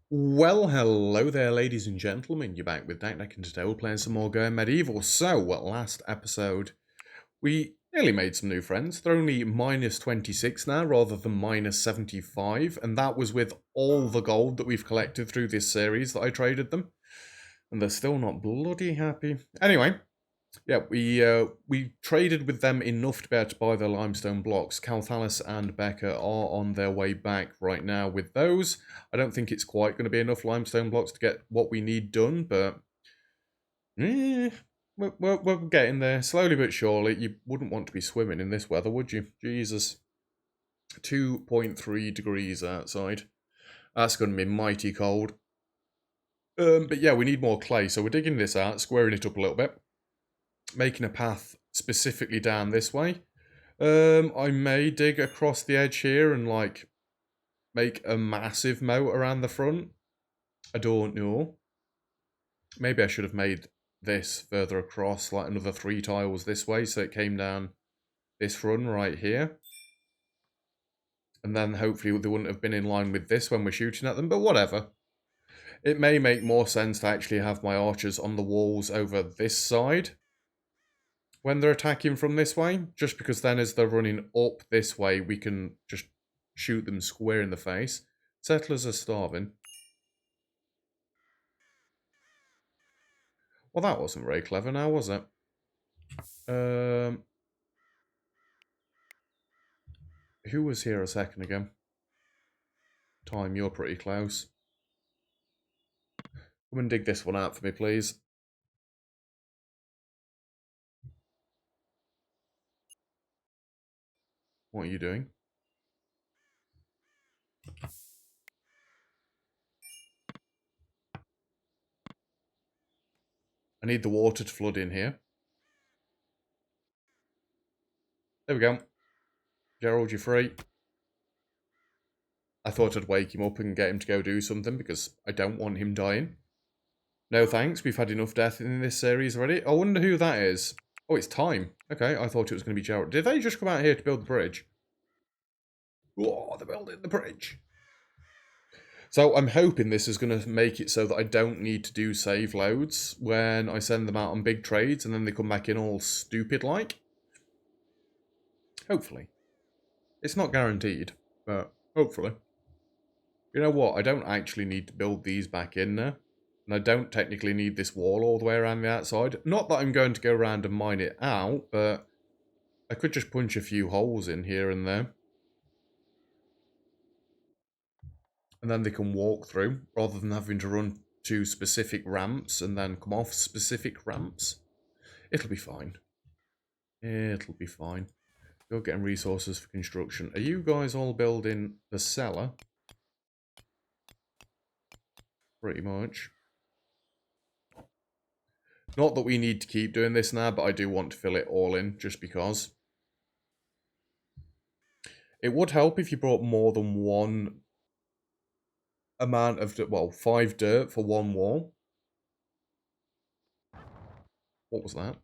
Well, hello there, ladies and gentlemen. You're back with Dak, and today we're playing some more Going Medieval. So, last episode, we nearly made some new friends. They're only minus 26 now, rather than minus 75, and that was with all the gold that we've collected through this series that I traded them. And they're still not bloody happy. Anyway, yeah, we traded with them enough to be able to buy their limestone blocks. Calthalis and Becca are on their way back right now with those. I don't think it's quite going to be enough limestone blocks to get what we need done, but we're getting there slowly but surely. You wouldn't want to be swimming in this weather, would you? Jesus, 2.3 degrees outside. That's going to be mighty cold. But yeah, we need more clay, so we're digging this out, squaring it up a little bit, making a path specifically down this way. I may dig across the edge here and like make a massive moat around the front. I don't know. Maybe I should have made this further across, like another 3 tiles this way, so it came down this run right here. And then hopefully they wouldn't have been in line with this when we're shooting at them, but whatever. It may make more sense to actually have my archers on the walls over this side when they're attacking from this way, just because then as they're running up this way, we can just shoot them square in the face. Settlers are starving. Well, that wasn't very clever now, was it? Who was here a second ago? Time, you're pretty close. Come and dig this one out for me, please. What are you doing? I need the water to flood in here. There we go. Gerald, you're free. I thought I'd wake him up and get him to go do something because I don't want him dying. No thanks, we've had enough death in this series already. I wonder who that is. Oh, it's Time. Okay, I thought it was going to be Gerald. Did they just come out here to build the bridge? Oh, they're building the bridge. So I'm hoping this is going to make it so that I don't need to do save loads when I send them out on big trades and then they come back in all stupid-like. Hopefully. It's not guaranteed, but hopefully. You know what? I don't actually need to build these back in there. And I don't technically need this wall all the way around the outside. Not that I'm going to go around and mine it out, but I could just punch a few holes in here and there. And then they can walk through, rather than having to run to specific ramps and then come off specific ramps. It'll be fine. It'll be fine. You're getting resources for construction. Are you guys all building the cellar? Pretty much. Not that we need to keep doing this now, but I do want to fill it all in, just because. It would help if you brought more than one amount of, well, 5 dirt for one wall. What was that?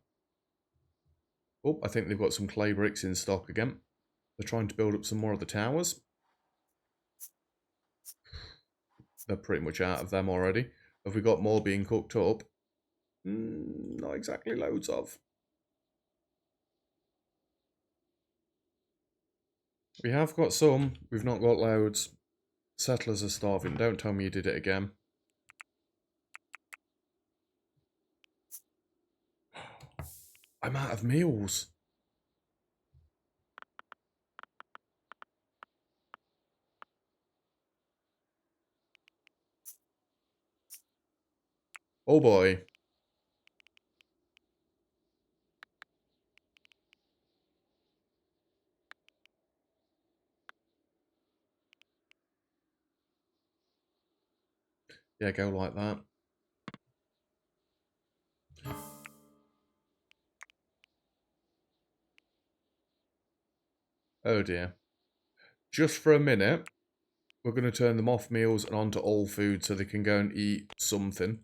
Oh, I think they've got some clay bricks in stock again. They're trying to build up some more of the towers. They're pretty much out of them already. Have we got more being cooked up? Not exactly loads of. We have got some. We've not got loads. Settlers are starving. Don't tell me you did it again. I'm out of meals. Oh boy. Yeah, go like that. Oh dear. Just for a minute, we're going to turn them off meals and onto all food so they can go and eat something.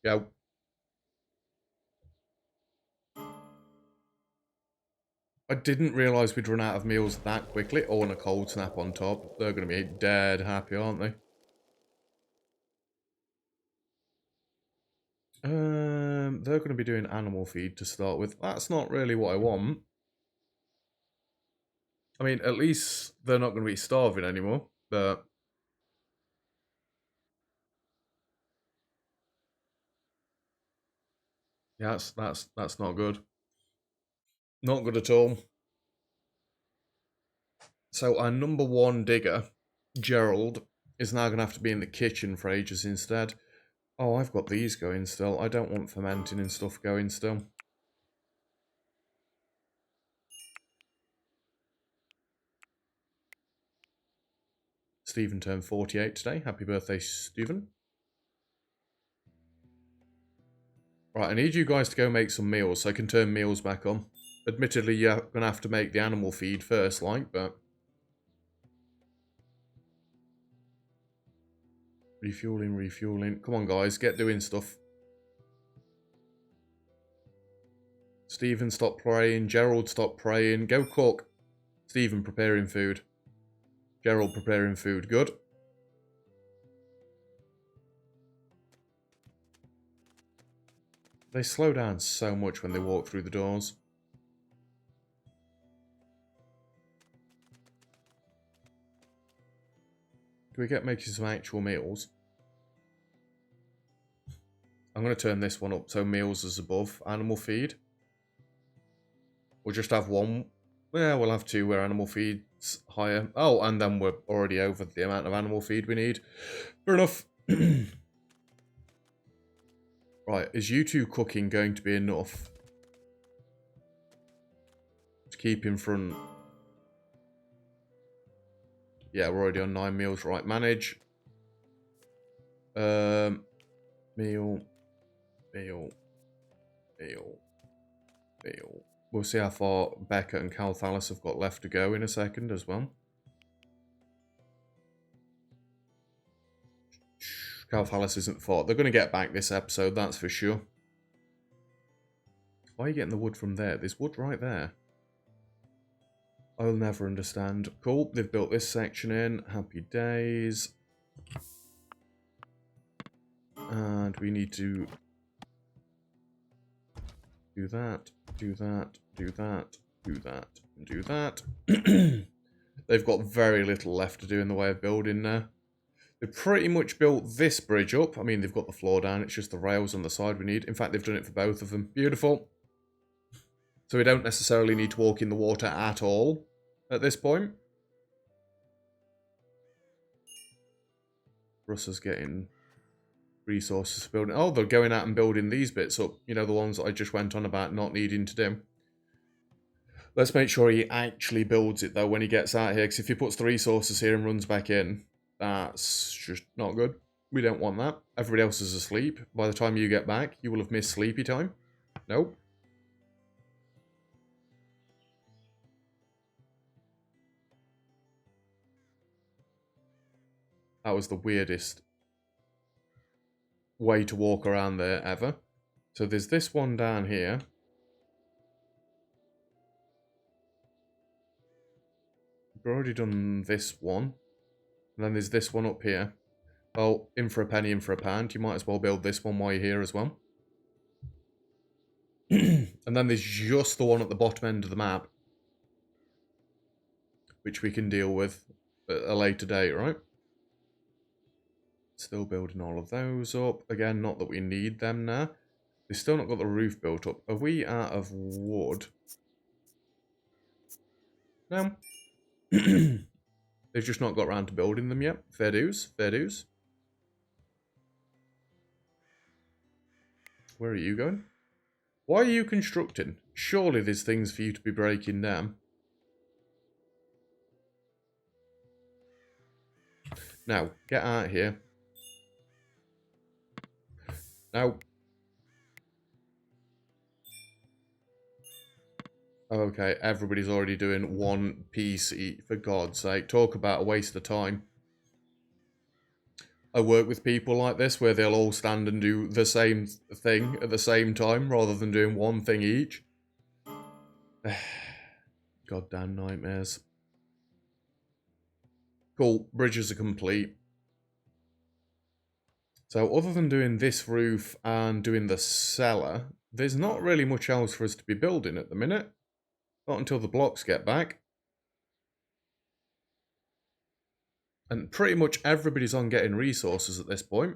Go. I didn't realise we'd run out of meals that quickly. Oh, and a cold snap on top. They're going to be dead happy, aren't they? They're going to be doing animal feed to start with. That's not really what I want. I mean, at least they're not going to be starving anymore, but... yeah, that's not good. Not good at all. So our number one digger, Gerald, is now going to have to be in the kitchen for ages instead. Oh, I've got these going still. I don't want fermenting and stuff going still. Stephen turned 48 today. Happy birthday, Stephen. Right, I need you guys to go make some meals so I can turn meals back on. Admittedly, you're going to have to make the animal feed first, like, but... refueling, refueling. Come on, guys, get doing stuff. Stephen, stop praying. Gerald, stop praying. Go cook. Stephen, preparing food. Gerald, preparing food. Good. They slow down so much when they walk through the doors. Can we get making some actual meals? I'm going to turn this one up so meals is above animal feed. We'll just have one. Yeah, we'll have two where animal feed's higher. Oh, and then we're already over the amount of animal feed we need. Fair enough. Right, is you two cooking going to be enough to keep in front? Yeah, we're already on 9 meals. Right, manage. Meal. We'll see how far Becca and Cal Thalis have got left to go in a second as well. Cal Thalis isn't far. They're going to get back this episode, that's for sure. Why are you getting the wood from there? There's wood right there. I'll never understand. Cool, they've built this section in. Happy days. And we need to do that, do that, do that, do that, and do that. They've got very little left to do in the way of building now. They've pretty much built this bridge up. I mean, they've got the floor down. It's just the rails on the side we need. In fact, they've done it for both of them. Beautiful. So we don't necessarily need to walk in the water at all at this point. Russell's getting resources to build. Oh, they're going out and building these bits up. You know, the ones that I just went on about not needing to do. Let's make sure he actually builds it, though, when he gets out here. Because if he puts the resources here and runs back in, that's just not good. We don't want that. Everybody else is asleep. By the time you get back, you will have missed sleepy time. Nope. That was the weirdest way to walk around there ever. So there's this one down here. We've already done this one. And then there's this one up here. Well, in for a penny, in for a pound. You might as well build this one while you're here as well. And then there's just the one at the bottom end of the map, which we can deal with at a later date, right? Still building all of those up. Again, not that we need them now. They've still not got the roof built up. Are we out of wood? No. They've just not got around to building them yet. Fair dues, fair dues. Where are you going? Why are you constructing? Surely there's things for you to be breaking down. Now, get out here. Now. Okay, everybody's already doing one PC, for God's sake. Talk about a waste of time. I work with people like this where they'll all stand and do the same thing at the same time rather than doing one thing each. Goddamn nightmares. Cool, bridges are complete. So other than doing this roof and doing the cellar, there's not really much else for us to be building at the minute. Not until the blocks get back. And pretty much everybody's on getting resources at this point.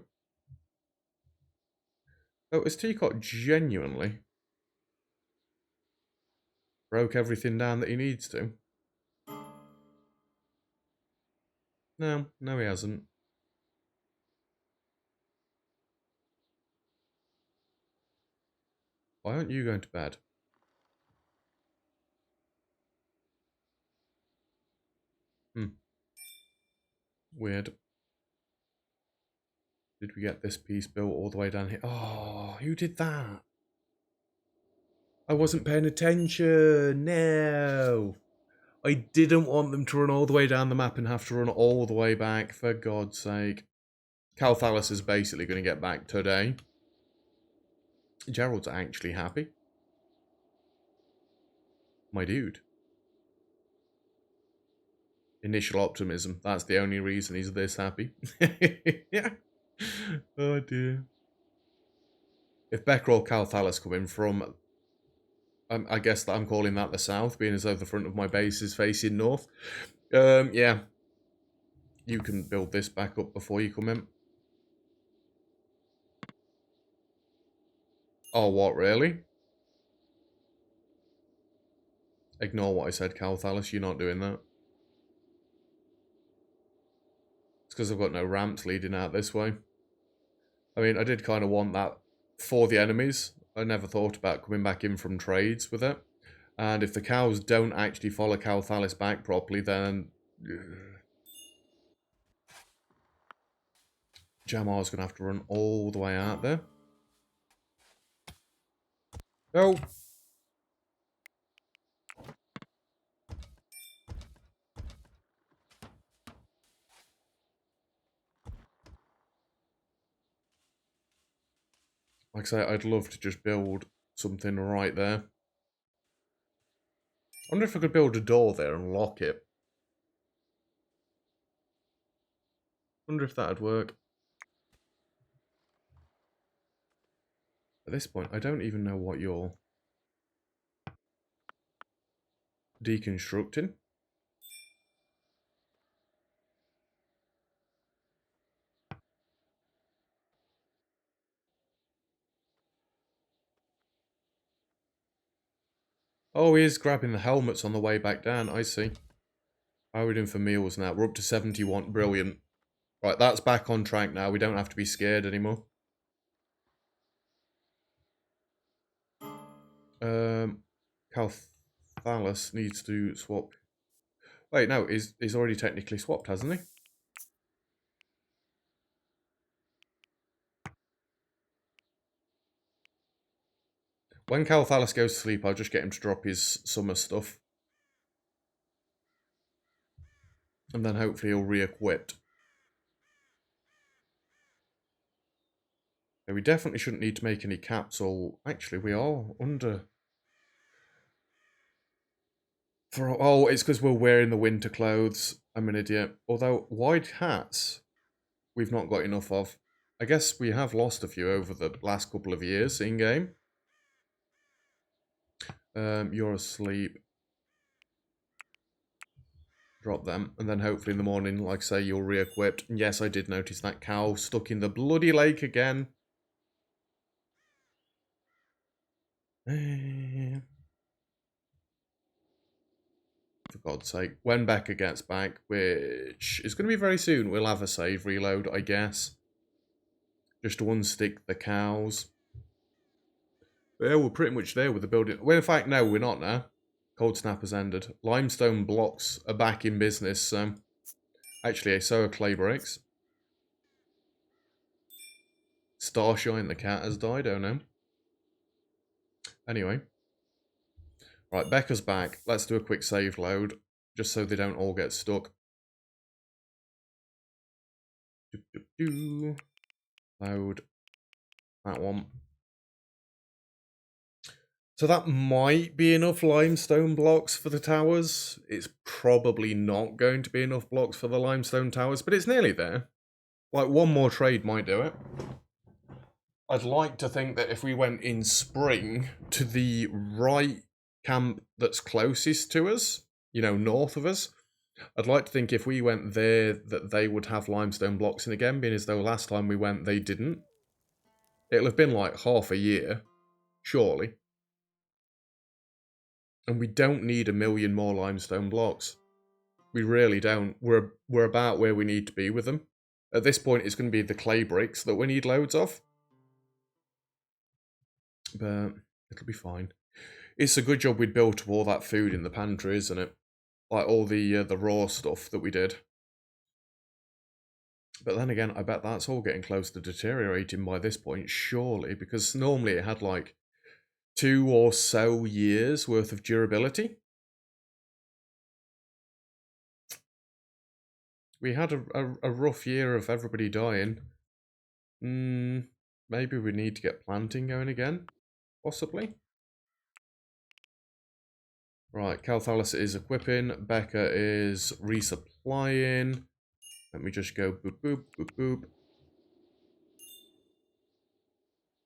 Oh, is Teacot genuinely broke everything down that he needs to? No, no he hasn't. Why aren't you going to bed? Weird. Did we get this piece built all the way down here? Oh, who did that? I wasn't paying attention. No. I didn't want them to run all the way down the map and have to run all the way back, for God's sake. Calthalis is basically going to get back today. Gerald's actually happy. My dude. Initial optimism. That's the only reason he's this happy. Yeah. Oh dear. If Becker or Calthalis come in from, I guess that I'm calling that the south, being as though the front of my base is facing north. Yeah. You can build this back up before you come in. Oh, what, really? Ignore what I said, Calthalis. You're not doing that. It's because I've got no ramps leading out this way. I mean, I did kind of want that for the enemies. I never thought about coming back in from trades with it. And if the cows don't actually follow Calthalis back properly, then Jamar's going to have to run all the way out there. No. Like I say, I'd love to just build something right there. I wonder if I could build a door there and lock it. Wonder if that'd work. At this point, I don't even know what you're deconstructing. Oh, he is grabbing the helmets on the way back down. I see. How are we doing for meals now? We're up to 71. Brilliant. Right, that's back on track now. We don't have to be scared anymore. Calthalis needs to swap. Wait, no, he's already technically swapped, hasn't he? When Calthalis goes to sleep, I'll just get him to drop his summer stuff. And then hopefully he'll re-equip. Yeah, we definitely shouldn't need to make any capsule. Actually, we are under... Oh, it's because we're wearing the winter clothes. I'm an idiot. Although, wide hats, we've not got enough of. I guess we have lost a few over the last couple of years in-game. You're asleep. Drop them, and then hopefully in the morning, like I say, you're re-equipped. And yes, I did notice that cow stuck in the bloody lake again. For God's sake. When Becca gets back, which is going to be very soon, we'll have a save reload, I guess. Just to unstick the cows. But yeah, we're pretty much there with the building. Well, in fact, no, we're not now. Cold snap has ended. Limestone blocks are back in business, so... Actually, so are clay bricks. Starshine the cat has died, oh no. Anyway. Right, Becca's back. Let's do a quick save load, just so they don't all get stuck. Load that one. So that might be enough limestone blocks for the towers. It's probably not going to be enough blocks for the limestone towers, but it's nearly there. Like, one more trade might do it. I'd like to think that if we went in spring to the right camp that's closest to us, you know, north of us, I'd like to think if we went there that they would have limestone blocks in again, being as though last time we went they didn't. It'll have been like half a year, surely. And we don't need 1 million more limestone blocks. We really don't. We're about where we need to be with them. At this point, it's going to be the clay bricks that we need loads of. But it'll be fine. It's a good job we'd built up all that food in the pantry, isn't it? Like all the raw stuff that we did. But then again, I bet that's all getting close to deteriorating by this point, surely, because normally it had like 2 or so years worth of durability. We had a rough year of everybody dying. Maybe we need to get planting going again, possibly. Right, Calthalis is equipping, Becca is resupplying. Let me just go boop, boop, boop, boop.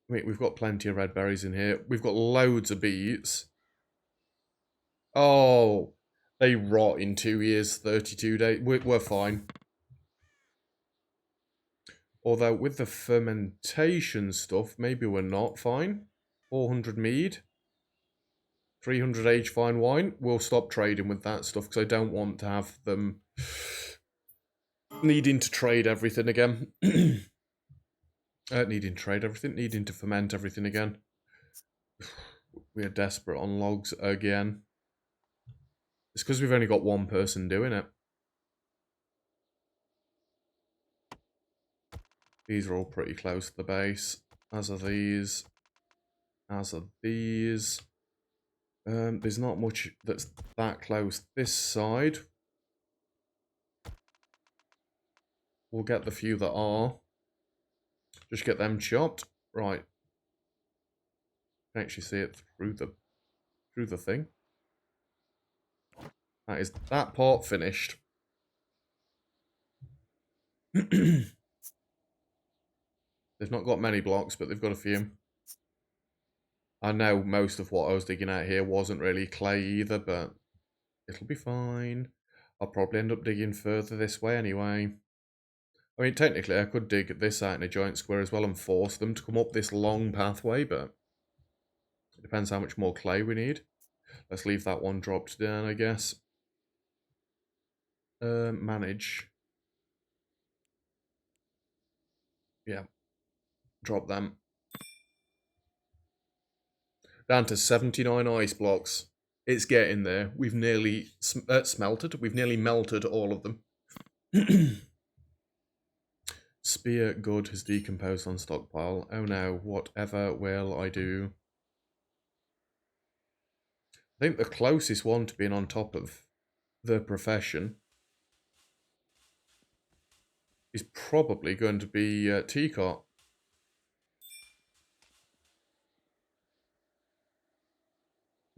Wait, we've got plenty of red berries in here. We've got loads of beets. Oh, they rot in 2 years, 32 days. We're fine. Although with the fermentation stuff, maybe we're not fine. 400 mead. 300 aged fine wine. We'll stop trading with that stuff because I don't want to have them needing to trade everything again. Needing to trade everything. Needing to ferment everything again. We are desperate on logs again. It's because we've only got one person doing it. These are all pretty close to the base. As are these. As are these. There's not much that's that close this side. We'll get the few that are. Just get them chopped. Right. You can actually see it through the thing. That is that part finished. They've not got many blocks, but they've got a few. I know most of what I was digging out here wasn't really clay either, but it'll be fine. I'll probably end up digging further this way anyway. I mean, technically, I could dig this out in a giant square as well and force them to come up this long pathway, but it depends how much more clay we need. Let's leave that one dropped down, I guess. Manage. Yeah. Drop them. Down to 79 ice blocks. It's getting there. We've nearly smelted. We've nearly melted all of them. Spear good has decomposed on stockpile. Oh no, whatever will I do? I think the closest one to being on top of the profession is probably going to be Teacot.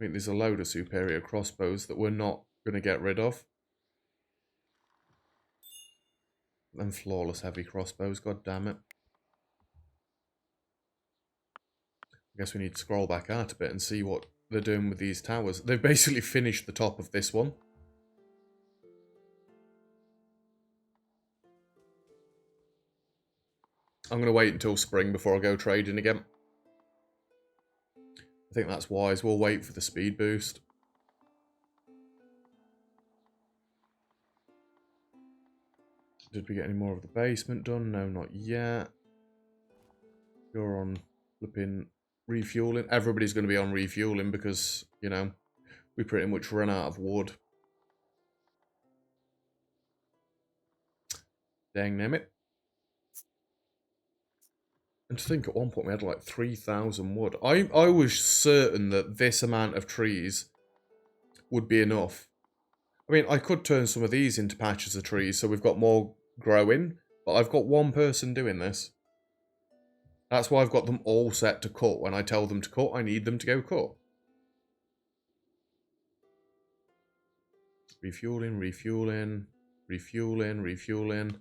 I think there's a load of superior crossbows that we're not going to get rid of. And flawless heavy crossbows, god damn it. I guess we need to scroll back out a bit and see what they're doing with these towers. They've basically finished the top of this one. I'm going to wait until spring before I go trading again. I think that's wise. We'll wait for the speed boost. Did we get any more of the basement done? No, not yet. You're on flipping refueling. Everybody's going to be on refueling because, you know, we pretty much run out of wood. Dang name it. And to think at one point we had like 3,000 wood. I was certain that this amount of trees would be enough. I mean, I could turn some of these into patches of trees so we've got more growing, but I've got one person doing this. That's why I've got them all set to cut. When I tell them to cut, I need them to go cut. Refueling, refueling, refueling, refueling.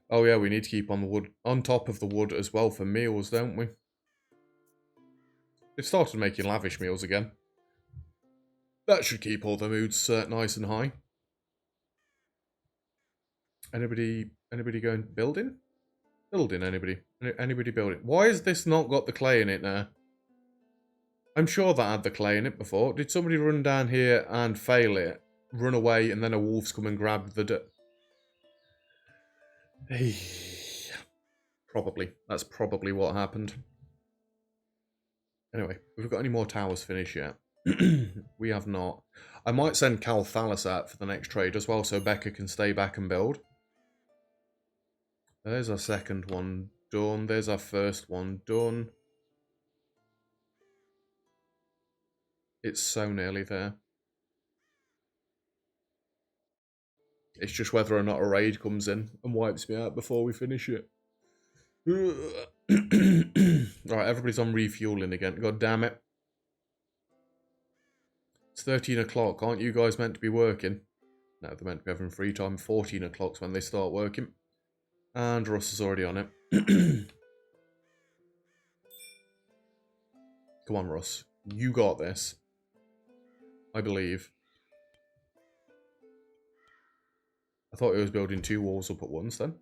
Oh yeah, we need to keep on the wood, on top of the wood as well for meals, don't we? They've started making lavish meals again. That should keep all the moods nice and high. Anybody going building? Building, anybody? Anybody building? Why has this not got the clay in it now? I'm sure that had the clay in it before. Did somebody run down here and fail it? Run away and then a wolf's come and grabbed the Probably. That's probably what happened. Anyway, have we got any more towers finished yet? We have not. I might send Cal Thalas out for the next trade as well, so Becca can stay back and build. There's our second one done. There's our first one done. It's so nearly there. It's just whether or not a raid comes in and wipes me out before we finish it. Right, everybody's on refueling again. God damn it. It's 13 o'clock. Aren't you guys meant to be working? No, they're meant to be having free time. 14 o'clock's when they start working. And Russ is already on it. Come on, Russ. You got this. I believe. I thought he was building 2 walls up at once then.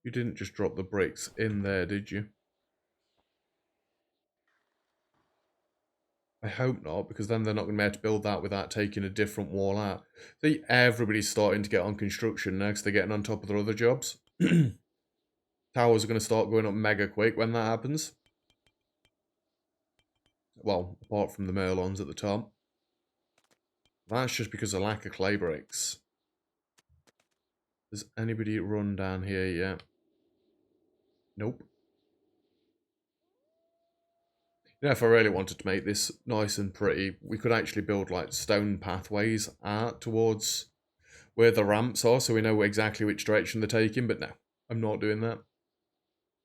You didn't just drop the bricks in there, did you? I hope not, because then they're not going to be able to build that without taking a different wall out. See, everybody's starting to get on construction now because they're getting on top of their other jobs. Towers are going to start going up mega quick when that happens. Well, apart from the Merlons at the top. That's just because of lack of clay bricks. Does anybody run down here yet? Nope. You know, if I really wanted to make this nice and pretty, we could actually build like stone pathways out towards where the ramps are so we know exactly which direction they're taking, but no, I'm not doing that.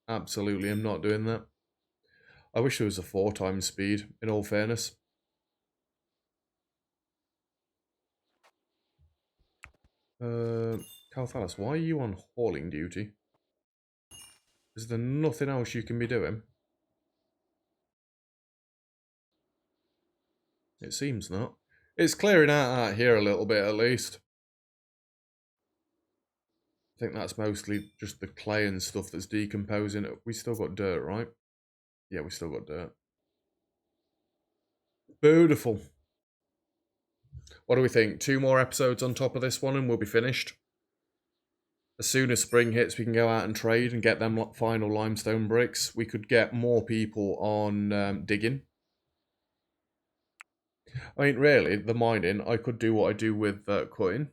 Absolutely, I'm not doing that. I wish there was a 4 times speed, in all fairness. Calthalis, why are you on hauling duty? Is there nothing else you can be doing? It seems not. It's clearing out here a little bit, at least. I think that's mostly just the clay and stuff that's decomposing. We still got dirt, right? Yeah, we still got dirt. Beautiful. What do we think? 2 more episodes on top of this one and we'll be finished. As soon as spring hits, we can go out and trade and get them final limestone bricks. We could get more people on digging. I mean, really, the mining, I could do what I do with cutting.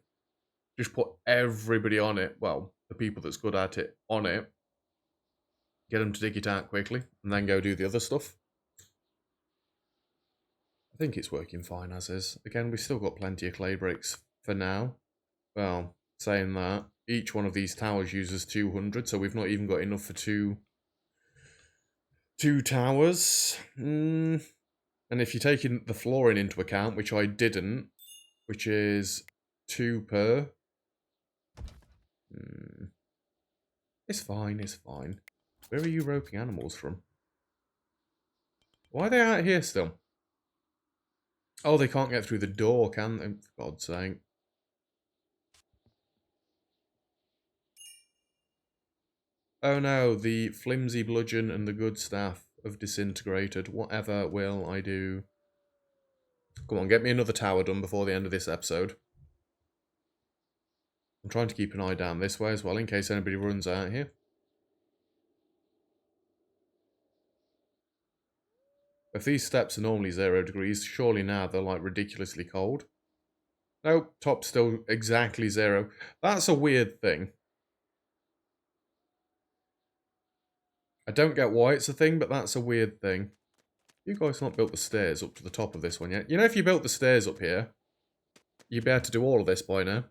Just put everybody on it. Well, the people that's good at it on it. Get them to dig it out quickly. And then go do the other stuff. I think it's working fine as is. Again, we've still got plenty of clay bricks for now. Well, saying that, each one of these towers uses 200. So we've not even got enough for two towers. And if you're taking the flooring into account, which I didn't, which is 2 per. It's fine, it's fine. Where are you roping animals from? Why are they out here still? Oh, they can't get through the door, can they? For God's sake. Oh no, the flimsy bludgeon and the good staff have disintegrated. Whatever will I do? Come on, get me another tower done before the end of this episode. I'm trying to keep an eye down this way as well, in case anybody runs out here. If these steps are normally 0 degrees, surely now they're like ridiculously cold. Nope, top's still exactly 0. That's a weird thing. I don't get why it's a thing, but that's a weird thing. You guys not built the stairs up to the top of this one yet. You know, if you built the stairs up here, you'd be able to do all of this by now.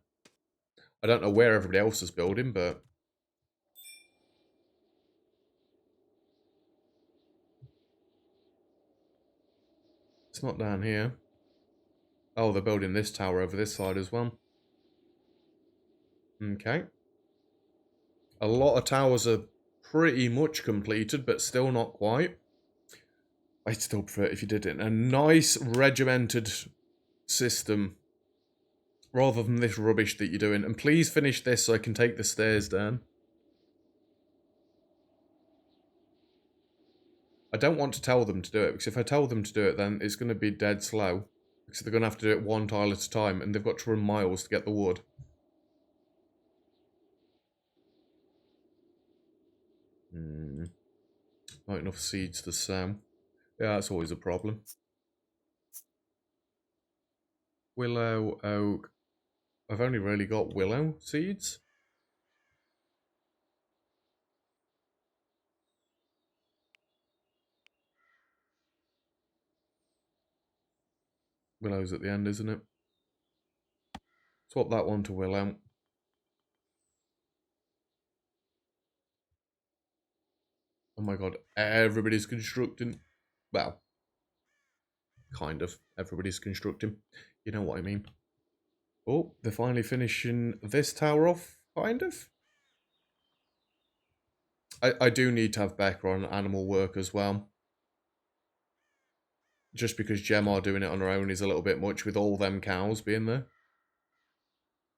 I don't know where everybody else is building, but... It's not down here. Oh, they're building this tower over this side as well. Okay. A lot of towers are pretty much completed, but still not quite. I'd still prefer it if you did it in a nice regimented system rather than this rubbish that you're doing. And please finish this so I can take the stairs down. I don't want to tell them to do it, because if I tell them to do it, then it's going to be dead slow. Because they're going to have to do it one tile at a time, and they've got to run miles to get the wood. Not enough seeds to sow. Yeah, that's always a problem. Willow, oak. I've only really got willow seeds. Willow's at the end, isn't it? Swap that one to willow. Oh my god, everybody's constructing. Well, kind of. Everybody's constructing. You know what I mean. Oh, they're finally finishing this tower off, kind of. I do need to have Becca on animal work as well. Just because Gemma doing it on her own is a little bit much with all them cows being there.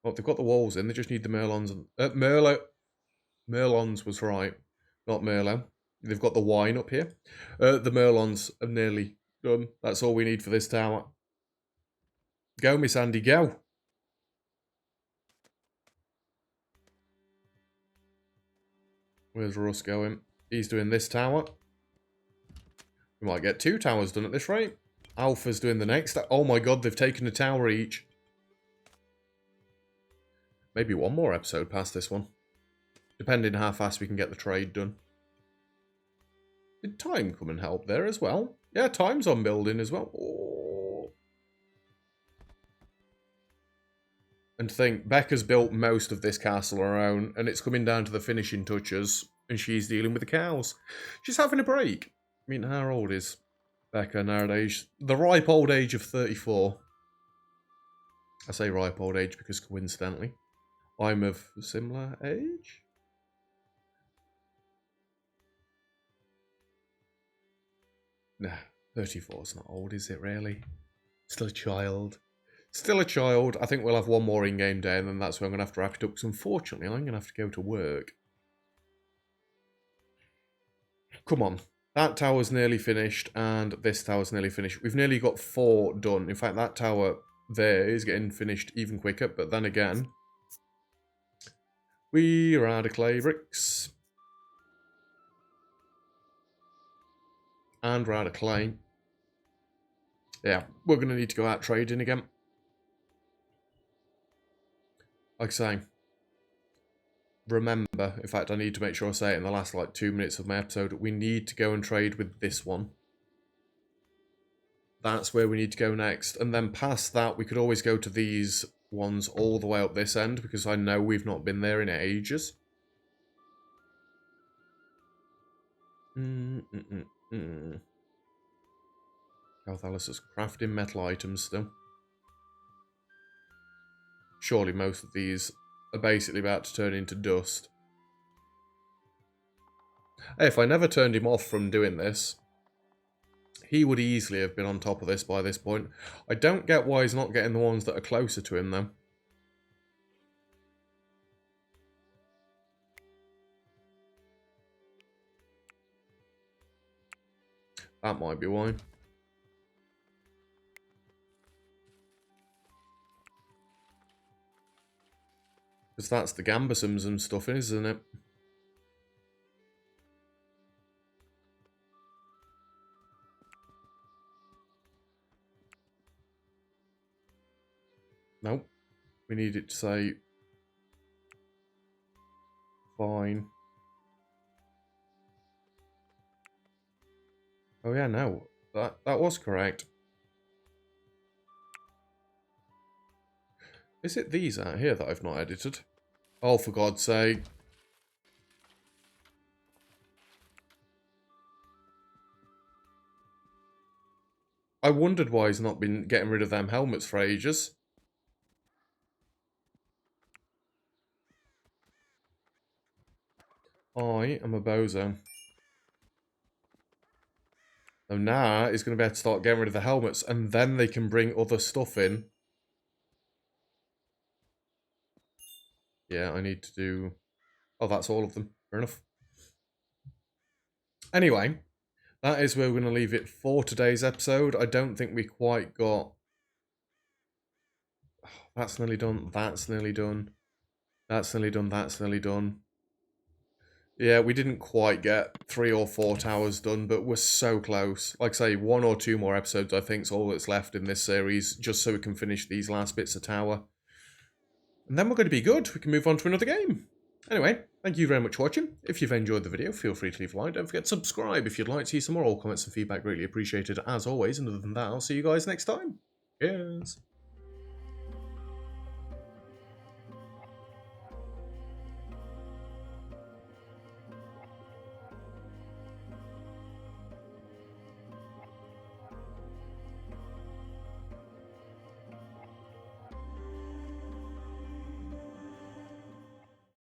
Oh, they've got the walls in. They just need the Merlons. Merlons was right. Not Merlot. They've got the wine up here. The Merlons are nearly done. That's all we need for this tower. Go, Miss Andy, go. Where's Russ going? He's doing this tower. We might get 2 towers done at this rate. Alpha's doing the next. Oh my god, they've taken a tower each. Maybe one more episode past this one. Depending how fast we can get the trade done. Did Time come and help there as well? Yeah, Time's on building as well. Oh. And to think, Becca's built most of this castle on her own, and it's coming down to the finishing touches, and she's dealing with the cows. She's having a break. I mean, how old is Becca nowadays? The ripe old age of 34. I say ripe old age because coincidentally, I'm of a similar age. Nah, 34 is not old, is it really? Still a child. Still a child. I think we'll have one more in-game day, and then that's where I'm going to have to wrap it up, because unfortunately, I'm going to have to go to work. Come on. That tower's nearly finished, and this tower's nearly finished. We've nearly got 4 done. In fact, that tower there is getting finished even quicker, but then again, we're out of clay bricks. And we're out of clay. Yeah, we're going to need to go out trading again. Like I say, remember, in fact I need to make sure I say it in the last like 2 minutes of my episode, we need to go and trade with this one. That's where we need to go next. And then past that, we could always go to these ones all the way up this end, because I know we've not been there in ages. Health is crafting metal items still. Surely most of these are basically about to turn into dust. Hey, if I never turned him off from doing this, he would easily have been on top of this by this point. I don't get why he's not getting the ones that are closer to him, though. That might be why. Because that's the Gambasums and stuff, isn't it? Nope. We need it to say fine. Oh yeah, no. That was correct. Is it these out here that I've not edited? Oh, for God's sake. I wondered why he's not been getting rid of them helmets for ages. I am a bozo. So now he's going to be able to start getting rid of the helmets, and then they can bring other stuff in. Yeah, I need to do... Oh, that's all of them. Fair enough. Anyway, that is where we're going to leave it for today's episode. I don't think we quite got... Oh, that's nearly done. That's nearly done. That's nearly done. That's nearly done. Yeah, we didn't quite get 3 or 4 towers done, but we're so close. Like I say, 1 or 2 more episodes, I think, is all that's left in this series, just so we can finish these last bits of tower. And then we're going to be good. We can move on to another game. Anyway, thank you very much for watching. If you've enjoyed the video, feel free to leave a like. Don't forget to subscribe if you'd like to see some more. All comments and feedback greatly appreciated, as always. And other than that, I'll see you guys next time. Cheers.